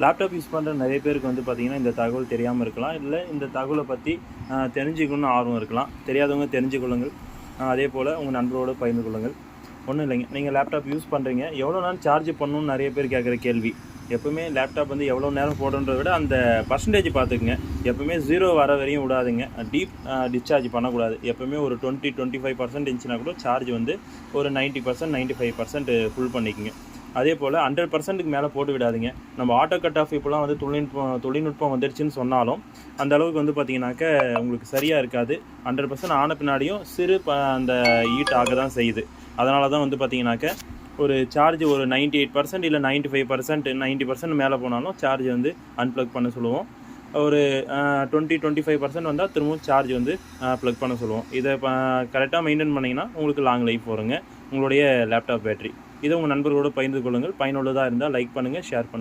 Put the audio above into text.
Laptop use பண்ணுற நிறைய பேருக்கு வந்து பார்த்திங்கன்னா இந்த தகவல் தெரியாமல் இருக்கலாம், இல்லை இந்த தகவலை பற்றி தெரிஞ்சுக்கணும்னு ஆர்வம் இருக்கலாம். தெரியாதவங்க தெரிஞ்சுக்கொள்ளுங்கள். அதே போல் உங்கள் நண்பரோடு பகிர்ந்து கொள்ளுங்கள். ஒன்றும் இல்லைங்க, நீங்கள் லேப்டாப் யூஸ் பண்ணுறீங்க, எவ்வளோ நேரம் சார்ஜ் பண்ணணும்னு நிறைய பேர் கேட்குற கேள்வி. எப்போவுமே லேப்டாப் வந்து எவ்வளோ நேரம் போடுறதை விட அந்த பர்சன்டேஜ் பார்த்துக்குங்க. எப்போவுமே 0 வர வரையும் விடாதுங்க. டீப் டிஸ்சார்ஜ் பண்ணக்கூடாது. எப்போவுமே ஒரு 20-25% இருந்துச்சுன்னா கூட சார்ஜ் வந்து ஒரு 90% 95% ஃபுல் பண்ணிக்கோங்க. அதே போல் 100%க்கு மேலே போட்டு விடாதீங்க. நம்ம ஆட்டோ கட் ஆஃப் இப்போலாம் வந்து தொழில்நுட்பம் வந்துடுச்சுன்னு சொன்னாலும் அந்த அளவுக்கு வந்து பார்த்திங்கனாக்க உங்களுக்கு சரியாக இருக்காது. 100% ஆன பின்னாடியும் அந்த ஹீட் ஆக தான் செய்யுது. அதனால தான் வந்து பார்த்திங்கனாக்க ஒரு சார்ஜ் ஒரு 98% இல்லை 95% 90% மேலே போனாலும் சார்ஜ் வந்து அன்ப்ளக் பண்ண சொல்லுவோம். ஒரு 20-25% வந்தால் திரும்பவும் சார்ஜ் வந்து ப்ளக் பண்ண சொல்லுவோம். இதை கரெக்டாக மெயின்டைன் பண்ணிங்கன்னா உங்களுக்கு லாங் லைஃப் வருங்க உங்களுடைய லேப்டாப் பேட்டரி. இதை உங்கள் நண்பர்களோடு பகிர்ந்து கொள்ளுங்கள். பயனுள்ளதாக இருந்தால் லைக் பண்ணுங்கள், ஷேர் பண்ணுங்கள்.